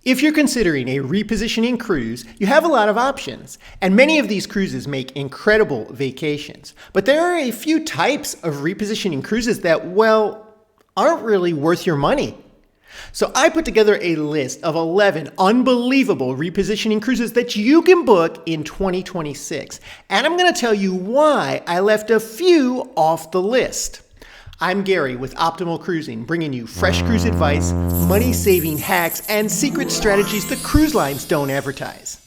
If you're considering a repositioning cruise, you have a lot of options, and many of these cruises make incredible vacations. But there are a few types of repositioning cruises that, well, aren't really worth your money. So I put together a list of 11 unbelievable repositioning cruises that you can book in 2026. And I'm going to tell you why I left a few off the list. I'm Gary with Optimal Cruising, bringing you fresh cruise advice, money-saving hacks, and secret strategies the cruise lines don't advertise.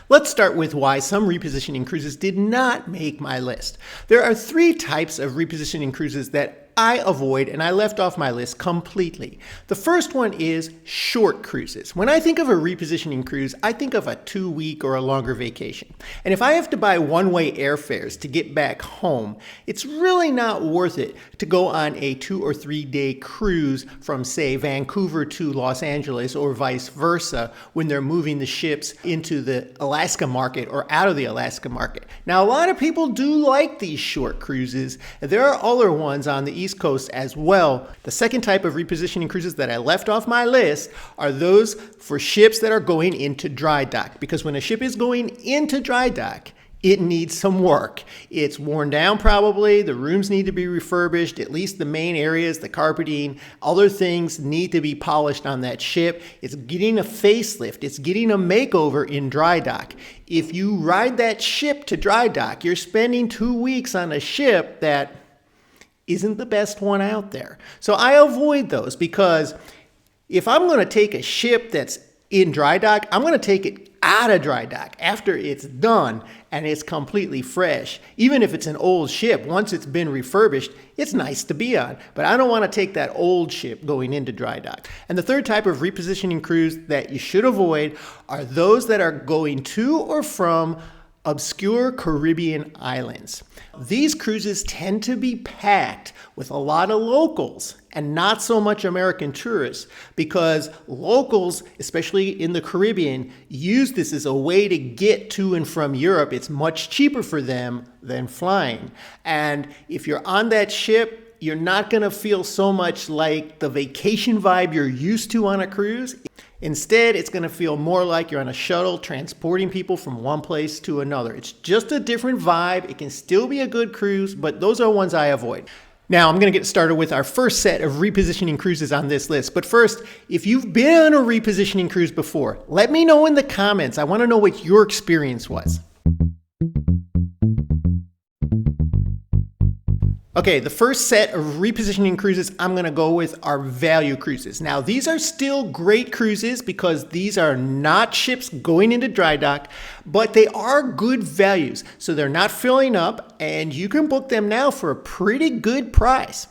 Let's start with why some repositioning cruises did not make my list. There are three types of repositioning cruises that I avoid, and I left off my list completely. The first one is short cruises. When I think of a repositioning cruise, I think of a 2-week or a longer vacation. And if I have to buy one-way airfares to get back home, it's really not worth it to go on a 2 or 3 day cruise from, say, Vancouver to Los Angeles or vice versa when they're moving the ships into the Alaska market or out of the Alaska market. Now, a lot of people do like these short cruises. There are other ones on the East Coast as well. The second type of repositioning cruises that I left off my list are those for ships that are going into dry dock. Because when a ship is going into dry dock, it needs some work. It's worn down probably, the rooms need to be refurbished, at least the main areas, the carpeting, other things need to be polished on that ship. It's getting a facelift, it's getting a makeover in dry dock. If you ride that ship to dry dock, you're spending 2 weeks on a ship that isn't the best one out there. So I avoid those because if I'm going to take a ship that's in dry dock, I'm going to take it out of dry dock after it's done and it's completely fresh. Even if it's an old ship, once it's been refurbished, it's nice to be on. But I don't want to take that old ship going into dry dock. And the third type of repositioning cruise that you should avoid are those that are going to or from obscure Caribbean islands. These cruises tend to be packed with a lot of locals and not so much American tourists because locals, especially in the Caribbean, use this as a way to get to and from Europe. It's much cheaper for them than flying. And if you're on that ship, you're not going to feel so much like the vacation vibe you're used to on a cruise. Instead, it's going to feel more like you're on a shuttle transporting people from one place to another. It's just a different vibe. It can still be a good cruise, but those are ones I avoid. Now, I'm going to get started with our first set of repositioning cruises on this list. But first, if you've been on a repositioning cruise before, let me know in the comments. I want to know what your experience was. Okay, the first set of repositioning cruises I'm going to go with are value cruises. Now, these are still great cruises because these are not ships going into dry dock, but they are good values. So they're not filling up and you can book them now for a pretty good price.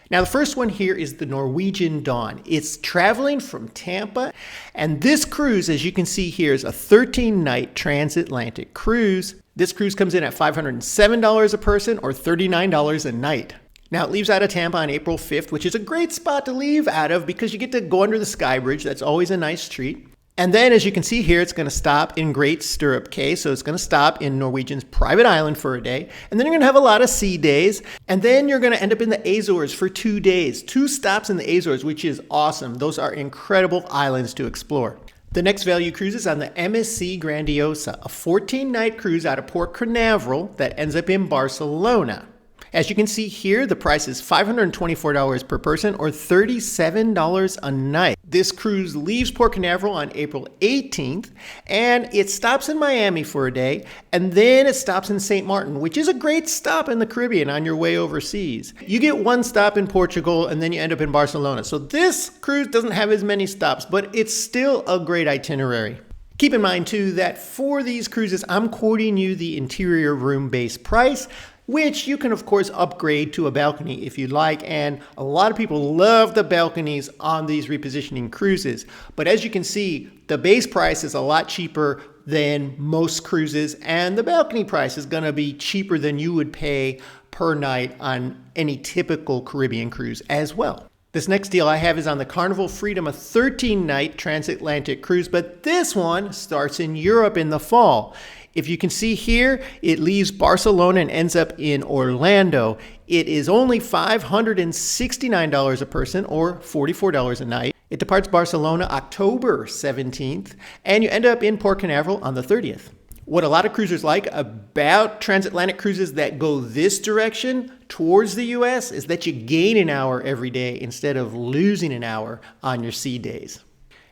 Now, the first one here is the Norwegian Dawn. It's traveling from Tampa, and this cruise, as you can see here, is a 13-night transatlantic cruise. This cruise comes in at $507 a person or $39 a night. Now, it leaves out of Tampa on April 5th, which is a great spot to leave out of because you get to go under the sky bridge. That's always a nice treat. And then, as you can see here, it's going to stop in Great Stirrup Cay. So it's going to stop in Norwegian's private island for a day. And then you're going to have a lot of sea days. And then you're going to end up in the Azores for 2 days. 2 stops in the Azores, which is awesome. Those are incredible islands to explore. The next value cruise is on the MSC Grandiosa, a 14-night cruise out of Port Canaveral that ends up in Barcelona. As you can see here, the price is $524 per person or $37 a night. This cruise leaves Port Canaveral on April 18th, and it stops in Miami for a day, and then it stops in St. Martin, which is a great stop in the Caribbean on your way overseas. You get 1 stop in Portugal, and then you end up in Barcelona. So this cruise doesn't have as many stops, but it's still a great itinerary. Keep in mind, too, that for these cruises, I'm quoting you the interior room-based price, which you can, of course, upgrade to a balcony if you'd like. And a lot of people love the balconies on these repositioning cruises. But as you can see, the base price is a lot cheaper than most cruises, and the balcony price is going to be cheaper than you would pay per night on any typical Caribbean cruise as well. This next deal I have is on the Carnival Freedom, a 13-night transatlantic cruise, but this one starts in Europe in the fall. If you can see here, it leaves Barcelona and ends up in Orlando. It is only $569 a person or $44 a night. It departs Barcelona October 17th, and you end up in Port Canaveral on the 30th. What a lot of cruisers like about transatlantic cruises that go this direction towards the US is that you gain an hour every day instead of losing an hour on your sea days.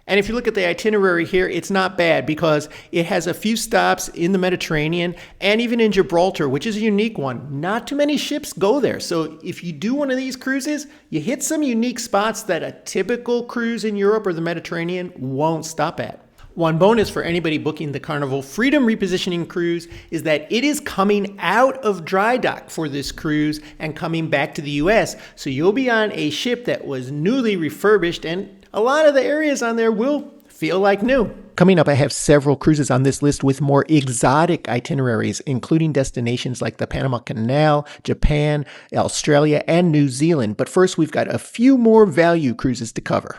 And if you look at the itinerary here, it's not bad because it has a few stops in the Mediterranean and even in Gibraltar, which is a unique one. Not too many ships go there. So if you do one of these cruises, you hit some unique spots that a typical cruise in Europe or the Mediterranean won't stop at. One bonus for anybody booking the Carnival Freedom Repositioning Cruise is that it is coming out of dry dock for this cruise and coming back to the US. So you'll be on a ship that was newly refurbished, and a lot of the areas on there will feel like new. Coming up, I have several cruises on this list with more exotic itineraries, including destinations like the Panama Canal, Japan, Australia, and New Zealand. But first, we've got a few more value cruises to cover.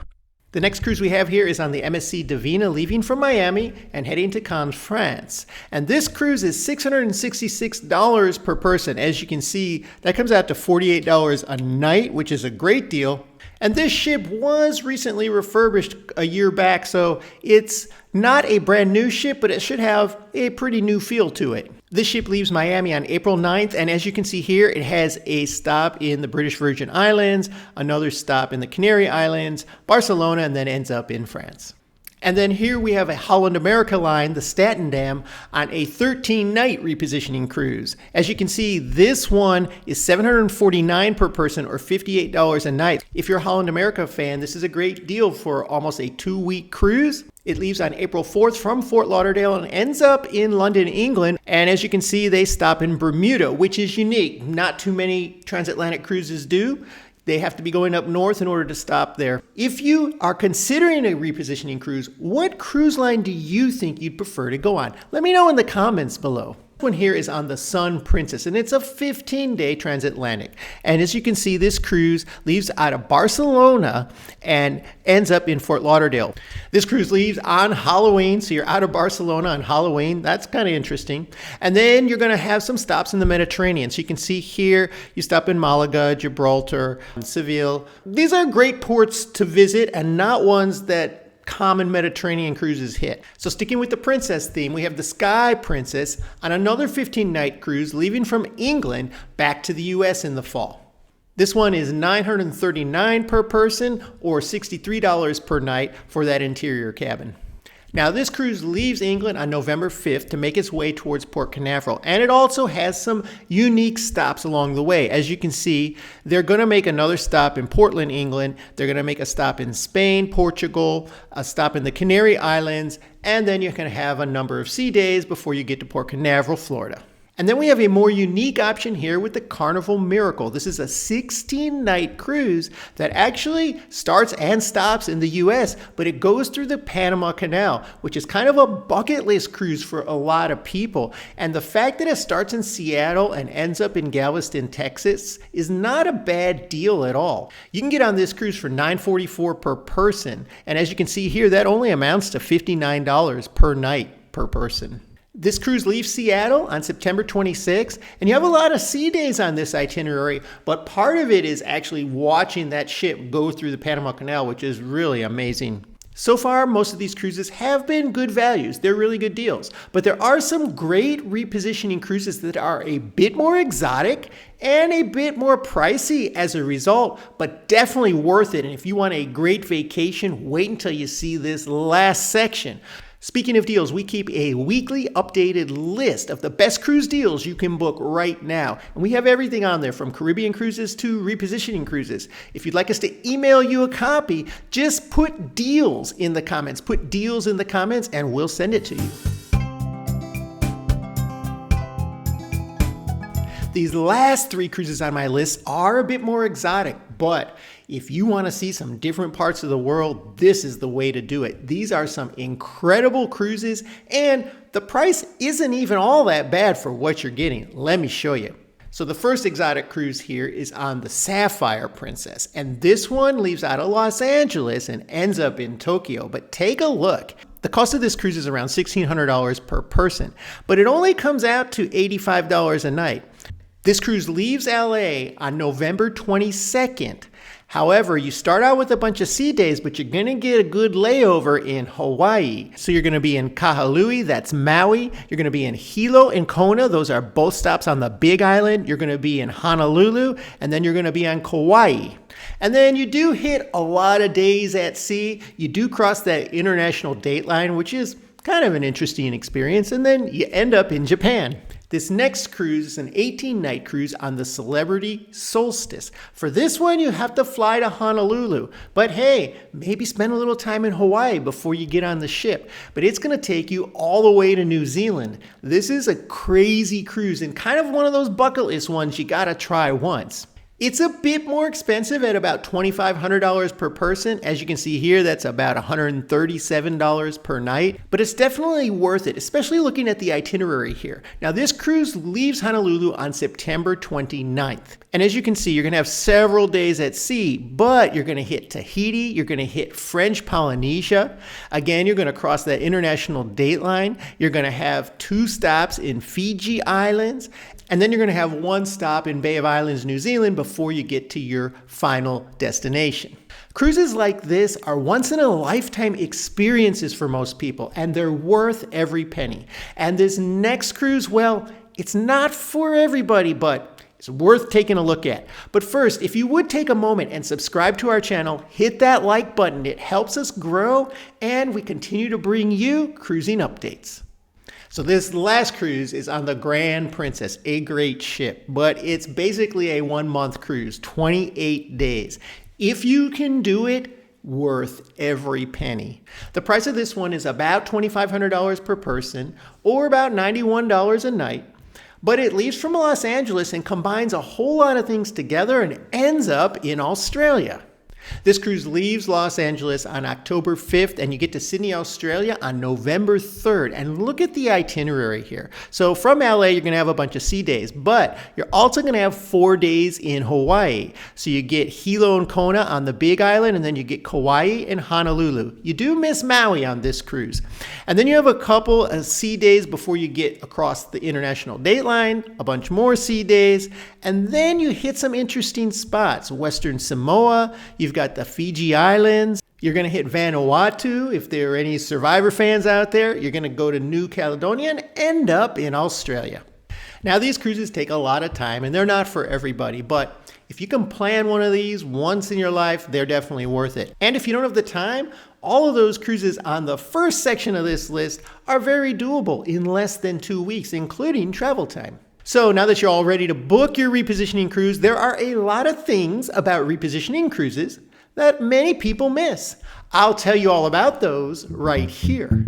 The next cruise we have here is on the MSC Divina, leaving from Miami and heading to Cannes, France. And this cruise is $666 per person. As you can see, that comes out to $48 a night, which is a great deal. And this ship was recently refurbished a year back, so it's not a brand new ship, but it should have a pretty new feel to it. This ship leaves Miami on April 9th, and as you can see here, it has a stop in the British Virgin Islands, another stop in the Canary Islands, Barcelona, and then ends up in France. And then here we have a Holland America line, the Statendam, on a 13-night repositioning cruise. As you can see, this one is $749 per person or $58 a night. If you're a Holland America fan, this is a great deal for almost a 2-week cruise. It leaves on April 4th from Fort Lauderdale and ends up in London, England. And as you can see, they stop in Bermuda, which is unique. Not too many transatlantic cruises do. They have to be going up north in order to stop there. If you are considering a repositioning cruise, what cruise line do you think you'd prefer to go on? Let me know in the comments below. This one here is on the Sun Princess, and it's a 15-day transatlantic. And as you can see, this cruise leaves out of Barcelona and ends up in Fort Lauderdale. This cruise leaves on Halloween, so you're out of Barcelona on Halloween. That's kind of interesting. And then you're going to have some stops in the Mediterranean. So you can see here, you stop in Malaga, Gibraltar, Seville. These are great ports to visit and not ones that common Mediterranean cruises hit. So sticking with the princess theme, we have the Sky Princess on another 15-night cruise leaving from England back to the US in the fall. This one is $939 per person or $63 per night for that interior cabin. Now, this cruise leaves England on November 5th to make its way towards Port Canaveral, and it also has some unique stops along the way. As you can see, they're going to make another stop in Portland, England. They're going to make a stop in Spain, Portugal, a stop in the Canary Islands, and then you're going to have a number of sea days before you get to Port Canaveral, Florida. And then we have a more unique option here with the Carnival Miracle. This is a 16-night cruise that actually starts and stops in the US, but it goes through the Panama Canal, which is kind of a bucket list cruise for a lot of people. And the fact that it starts in Seattle and ends up in Galveston, Texas is not a bad deal at all. You can get on this cruise for $944 per person. And as you can see here, that only amounts to $59 per night per person. This cruise leaves Seattle on September 26th, and you have a lot of sea days on this itinerary, but part of it is actually watching that ship go through the Panama Canal, which is really amazing. So far, most of these cruises have been good values. They're really good deals. But there are some great repositioning cruises that are a bit more exotic and a bit more pricey as a result, but definitely worth it. And if you want a great vacation, wait until you see this last section. Speaking of deals, we keep a weekly updated list of the best cruise deals you can book right now. And we have everything on there from Caribbean cruises to repositioning cruises. If you'd like us to email you a copy, just put deals in the comments. Put deals in the comments and we'll send it to you. These last 3 cruises on my list are a bit more exotic, but if you want to see some different parts of the world, this is the way to do it. These are some incredible cruises, and the price isn't even all that bad for what you're getting. Let me show you. So the first exotic cruise here is on the Sapphire Princess, and this one leaves out of Los Angeles and ends up in Tokyo. But take a look. The cost of this cruise is around $1,600 per person, but it only comes out to $85 a night. This cruise leaves LA on November 22nd. However, you start out with a bunch of sea days, but you're going to get a good layover in Hawaii. So you're going to be in Kahului, that's Maui. You're going to be in Hilo and Kona. Those are both stops on the Big Island. You're going to be in Honolulu, and then you're going to be on Kauai. And then you do hit a lot of days at sea. You do cross that international date line, which is kind of an interesting experience. And then you end up in Japan. This next cruise is an 18-night cruise on the Celebrity Solstice. For this one, you have to fly to Honolulu. But hey, maybe spend a little time in Hawaii before you get on the ship. But it's going to take you all the way to New Zealand. This is a crazy cruise and kind of one of those bucket list ones you got to try once. It's a bit more expensive at about $2,500 per person. As you can see here, that's about $137 per night, but it's definitely worth it, especially looking at the itinerary here. Now, this cruise leaves Honolulu on September 29th. And as you can see, you're going to have several days at sea, but you're going to hit Tahiti, you're going to hit French Polynesia. Again, you're going to cross that international date line. You're going to have 2 stops in Fiji Islands, and then you're going to have 1 stop in Bay of Islands, New Zealand, before you get to your final destination. Cruises like this are once-in-a-lifetime experiences for most people, and they're worth every penny. And this next cruise, well, it's not for everybody, but it's worth taking a look at. But first, if you would take a moment and subscribe to our channel, hit that like button. It helps us grow, and we continue to bring you cruising updates. So this last cruise is on the Grand Princess, a great ship, but it's basically a 1-month cruise, 28 days. If you can do it, worth every penny. The price of this one is about $2,500 per person, or about $91 a night. But it leaves from Los Angeles and combines a whole lot of things together and ends up in Australia. This cruise leaves Los Angeles on October 5th, and you get to Sydney, Australia on November 3rd. And look at the itinerary here. So from LA, you're going to have a bunch of sea days, but you're also going to have 4 days in Hawaii. So you get Hilo and Kona on the Big Island, and then you get Kauai and Honolulu. You do miss Maui on this cruise. And then you have a couple of sea days before you get across the international date line, a bunch more sea days, and then you hit some interesting spots. Western Samoa, you've got the Fiji Islands. You're going to hit Vanuatu. If there are any Survivor fans out there, you're going to go to New Caledonia and end up in Australia. Now, these cruises take a lot of time, and they're not for everybody, but if you can plan one of these once in your life, they're definitely worth it. And if you don't have the time, all of those cruises on the first section of this list are very doable in less than 2 weeks, including travel time. So now that you're all ready to book your repositioning cruise, there are a lot of things about repositioning cruises that many people miss. I'll tell you all about those right here.